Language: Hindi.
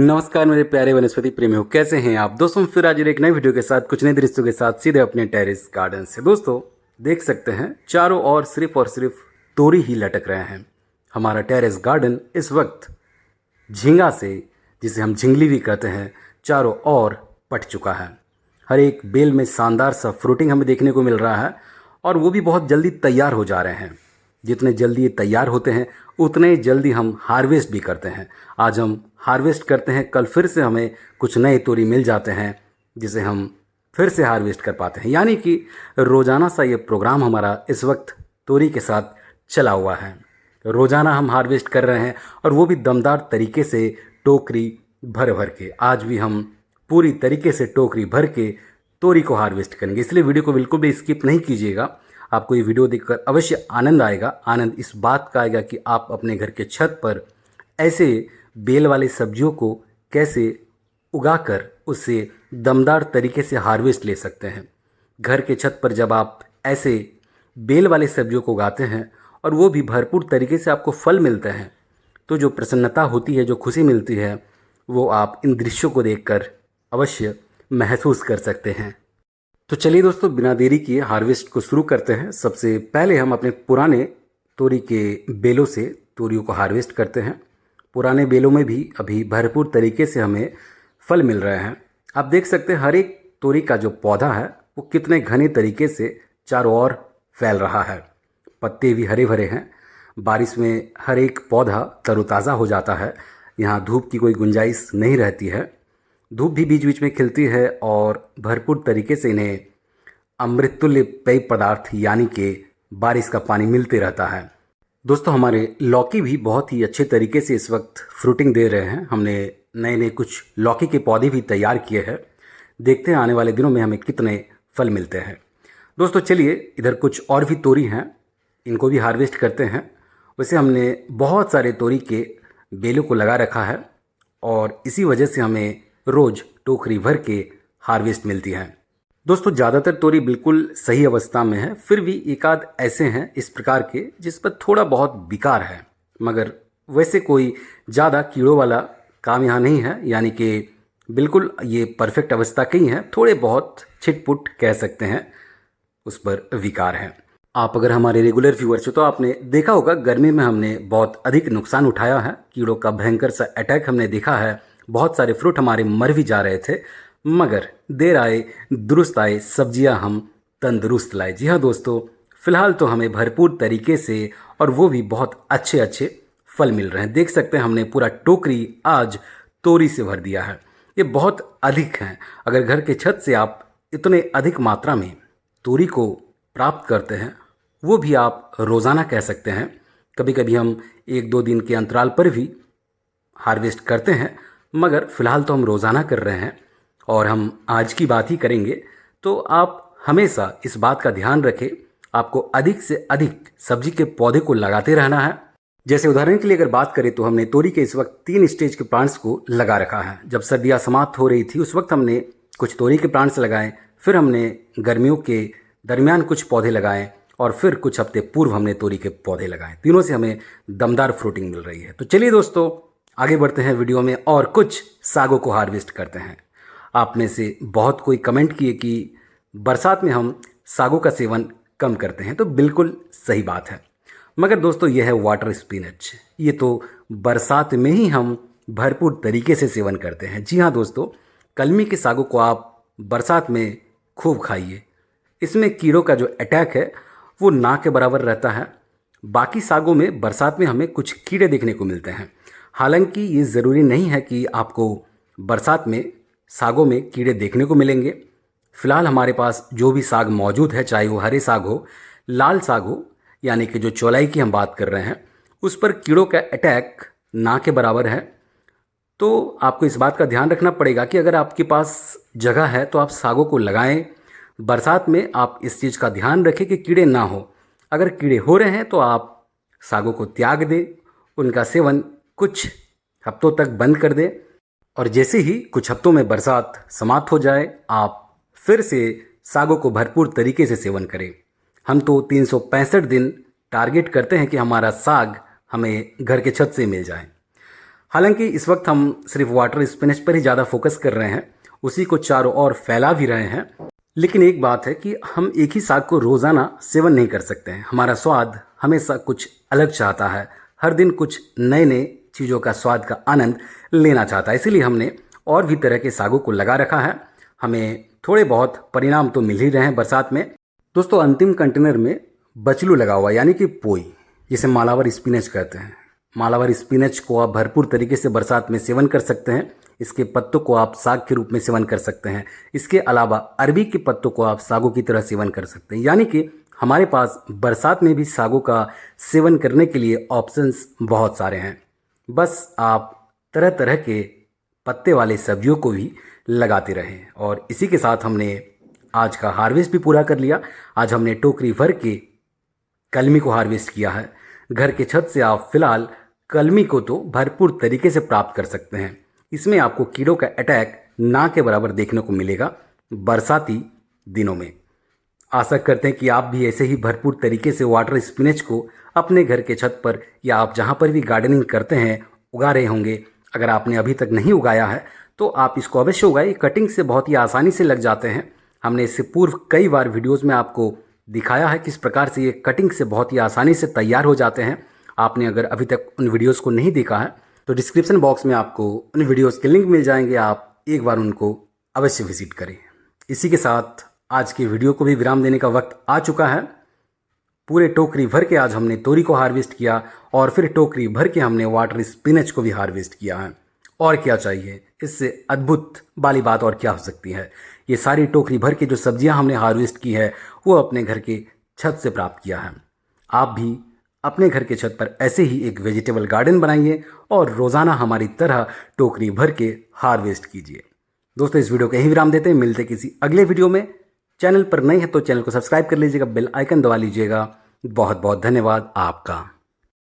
नमस्कार मेरे प्यारे वनस्पति प्रेमियों, कैसे हैं आप दोस्तों। फिर आज एक नए वीडियो के साथ कुछ नए दृश्यों के साथ सीधे अपने टेरेस गार्डन से। दोस्तों देख सकते हैं चारों ओर सिर्फ और सिर्फ तोरी ही लटक रहे हैं। हमारा टेरेस गार्डन इस वक्त झींगा से, जिसे हम झिंगली भी कहते हैं, चारों ओर पट चुका है। हर एक बेल में शानदार सा फ्रूटिंग हमें देखने को मिल रहा है और वो भी बहुत जल्दी तैयार हो जा रहे हैं। जितने जल्दी ये तैयार होते हैं उतने जल्दी हम हार्वेस्ट भी करते हैं। आज हम हार्वेस्ट करते हैं, कल फिर से हमें कुछ नए तोरी मिल जाते हैं जिसे हम फिर से हार्वेस्ट कर पाते हैं। यानी कि रोज़ाना सा ये प्रोग्राम हमारा इस वक्त तोरी के साथ चला हुआ है। रोज़ाना हम हार्वेस्ट कर रहे हैं और वो भी दमदार तरीके से, टोकरी भर भर के। आज भी हम पूरी तरीके से टोकरी भर के तोरी को हार्वेस्ट करेंगे, इसलिए वीडियो को बिल्कुल भी स्किप नहीं कीजिएगा। आपको ये वीडियो देखकर अवश्य आनंद आएगा। आनंद इस बात का आएगा कि आप अपने घर के छत पर ऐसे बेल वाले सब्जियों को कैसे उगाकर उससे दमदार तरीके से हार्वेस्ट ले सकते हैं। घर के छत पर जब आप ऐसे बेल वाले सब्जियों को उगाते हैं और वो भी भरपूर तरीके से आपको फल मिलते हैं, तो जो प्रसन्नता होती है, जो खुशी मिलती है, वो आप इन दृश्यों को देखकर अवश्य महसूस कर सकते हैं। तो चलिए दोस्तों, बिना देरी किए हार्वेस्ट को शुरू करते हैं। सबसे पहले हम अपने पुराने तोरी के बेलों से तोरियों को हार्वेस्ट करते हैं। पुराने बेलों में भी अभी भरपूर तरीके से हमें फल मिल रहे हैं। आप देख सकते हैं हर एक तोरी का जो पौधा है वो कितने घने तरीके से चारों ओर फैल रहा है। पत्ते भी हरे भरे हैं। बारिश में हर एक पौधा तरोताज़ा हो जाता है। यहाँ धूप की कोई गुंजाइश नहीं रहती है। धूप भी बीच बीच में खिलती है और भरपूर तरीके से इन्हें अमृततुल्य पेय पदार्थ यानी कि बारिश का पानी मिलते रहता है। दोस्तों हमारे लौकी भी बहुत ही अच्छे तरीके से इस वक्त फ्रूटिंग दे रहे हैं। हमने नए नए कुछ लौकी के पौधे भी तैयार किए हैं। देखते हैं आने वाले दिनों में हमें कितने फल मिलते हैं। दोस्तों चलिए, इधर कुछ और भी तोरी हैं, इनको भी हार्वेस्ट करते हैं। वैसे हमने बहुत सारे तोरी के बेलों को लगा रखा है और इसी वजह से हमें रोज़ टोकरी भर के हार्वेस्ट मिलती है। दोस्तों ज़्यादातर तोरी बिल्कुल सही अवस्था में है, फिर भी एक आध ऐसे हैं इस प्रकार के जिस पर थोड़ा बहुत विकार है, मगर वैसे कोई ज़्यादा कीड़ों वाला काम यहाँ नहीं है। यानी कि बिल्कुल ये परफेक्ट अवस्था की है। थोड़े बहुत छिटपुट कह सकते हैं, उस पर विकार है। आप अगर हमारे रेगुलर व्यूअर्स हो तो आपने देखा होगा गर्मी में हमने बहुत अधिक नुकसान उठाया है। कीड़ों का भयंकर सा अटैक हमने देखा है। बहुत सारे फ्रूट हमारे मर भी जा रहे थे, मगर देर आए दुरुस्त आए, सब्जियां हम तंदुरुस्त लाए। जी हाँ दोस्तों, फिलहाल तो हमें भरपूर तरीके से और वो भी बहुत अच्छे अच्छे फल मिल रहे हैं। देख सकते हैं हमने पूरा टोकरी आज तोरी से भर दिया है। ये बहुत अधिक हैं। अगर घर के छत से आप इतने अधिक मात्रा में तोरी को प्राप्त करते हैं, वो भी आप रोज़ाना कह सकते हैं। कभी कभी हम 1-2 दिन के अंतराल पर भी हार्वेस्ट करते हैं, मगर फ़िलहाल तो हम रोज़ाना कर रहे हैं और हम आज की बात ही करेंगे। तो आप हमेशा इस बात का ध्यान रखें, आपको अधिक से अधिक सब्जी के पौधे को लगाते रहना है। जैसे उदाहरण के लिए अगर बात करें तो हमने तोरी के इस वक्त 3 स्टेज के प्लांट्स को लगा रखा है। जब सर्दियाँ समाप्त हो रही थी उस वक्त हमने कुछ तोरी के प्लांट्स लगाए, फिर हमने गर्मियों के दरमियान कुछ पौधे लगाए और फिर कुछ हफ्ते पूर्व हमने तोरी के पौधे लगाए। तीनों से हमें दमदार फ्रूटिंग मिल रही है। तो चलिए दोस्तों, आगे बढ़ते हैं वीडियो में और कुछ सागों को हार्वेस्ट करते हैं। आप में से बहुत कोई कमेंट किए कि बरसात में हम सागों का सेवन कम करते हैं, तो बिल्कुल सही बात है। मगर दोस्तों यह है वाटर स्पिनच, ये तो बरसात में ही हम भरपूर तरीके से सेवन करते हैं। जी हाँ दोस्तों, कलमी के सागों को आप बरसात में खूब खाइए। इसमें कीड़ों का जो अटैक है वो ना के बराबर रहता है। बाकी सागों में बरसात में हमें कुछ कीड़े देखने को मिलते हैं। हालांकि ये ज़रूरी नहीं है कि आपको बरसात में सागों में कीड़े देखने को मिलेंगे। फ़िलहाल हमारे पास जो भी साग मौजूद है, चाहे वो हरे साग हो, लाल साग हो, यानी कि जो चौलाई की हम बात कर रहे हैं, उस पर कीड़ों का अटैक ना के बराबर है। तो आपको इस बात का ध्यान रखना पड़ेगा कि अगर आपके पास जगह है तो आप सागों को लगाएं। बरसात में आप इस चीज़ का ध्यान रखें कि कीड़े ना हो। अगर कीड़े हो रहे हैं तो आप सागों को त्याग दें, उनका सेवन कुछ हफ्तों तक बंद कर दें और जैसे ही कुछ हफ्तों में बरसात समाप्त हो जाए, आप फिर से सागों को भरपूर तरीके से सेवन करें। हम तो 365 दिन टारगेट करते हैं कि हमारा साग हमें घर के छत से मिल जाए। हालांकि इस वक्त हम सिर्फ वाटर स्पिनच पर ही ज़्यादा फोकस कर रहे हैं, उसी को चारों ओर फैला भी रहे हैं। लेकिन एक बात है कि हम एक ही साग को रोज़ाना सेवन नहीं कर सकते हैं। हमारा स्वाद हमेशा कुछ अलग चाहता है, हर दिन कुछ नए नए चीज़ों का स्वाद का आनंद लेना चाहता है। इसीलिए हमने और भी तरह के सागों को लगा रखा है। हमें थोड़े बहुत परिणाम तो मिल ही रहे हैं बरसात में। दोस्तों, अंतिम कंटेनर में बचलू लगा हुआ, यानी कि पोई, जिसे मालावर स्पिनच कहते हैं। मालावर स्पिनच को आप भरपूर तरीके से बरसात में सेवन कर सकते हैं। इसके पत्तों को आप साग के रूप में सेवन कर सकते हैं। इसके अलावा अरबी के पत्तों को आप सागों की तरह सेवन कर सकते हैं। यानी कि हमारे पास बरसात में भी सागों का सेवन करने के लिए ऑप्शंस बहुत सारे हैं। बस आप तरह तरह के पत्ते वाले सब्जियों को भी लगाते रहें। और इसी के साथ हमने आज का हार्वेस्ट भी पूरा कर लिया। आज हमने टोकरी भर के कलमी को हार्वेस्ट किया है। घर के छत से आप फिलहाल कलमी को तो भरपूर तरीके से प्राप्त कर सकते हैं। इसमें आपको कीड़ों का अटैक ना के बराबर देखने को मिलेगा बरसाती दिनों में। आशा करते हैं कि आप भी ऐसे ही भरपूर तरीके से वाटर स्पिनच को अपने घर के छत पर या आप जहां पर भी गार्डनिंग करते हैं उगा रहे होंगे। अगर आपने अभी तक नहीं उगाया है तो आप इसको अवश्य उगाइए। कटिंग से बहुत ही आसानी से लग जाते हैं। हमने इससे पूर्व कई बार वीडियोज़ में आपको दिखाया है किस प्रकार से ये कटिंग से बहुत ही आसानी से तैयार हो जाते हैं। आपने अगर अभी तक उन वीडियोस को नहीं देखा है तो डिस्क्रिप्शन बॉक्स में आपको उन वीडियोस के लिंक मिल जाएंगे, आप एक बार उनको अवश्य विजिट करें। इसी के साथ आज की वीडियो को भी विराम देने का वक्त आ चुका है। पूरे टोकरी भर के आज हमने तोरी को हार्वेस्ट किया और फिर टोकरी भर के हमने वाटर स्पिनच को भी हार्वेस्ट किया है। और क्या चाहिए, इससे अद्भुत वाली बात और क्या हो सकती है। ये सारी टोकरी भर के जो सब्जियां हमने हार्वेस्ट की है वो अपने घर के छत से प्राप्त किया है। आप भी अपने घर के छत पर ऐसे ही एक वेजिटेबल गार्डन बनाइए और रोज़ाना हमारी तरह टोकरी भर के हार्वेस्ट कीजिए। दोस्तों, इस वीडियो को यहीं विराम देते हैं। मिलते किसी अगले वीडियो में। चैनल पर नए हैं तो चैनल को सब्सक्राइब कर लीजिएगा, बेल आइकन दबा लीजिएगा। बहुत बहुत धन्यवाद आपका।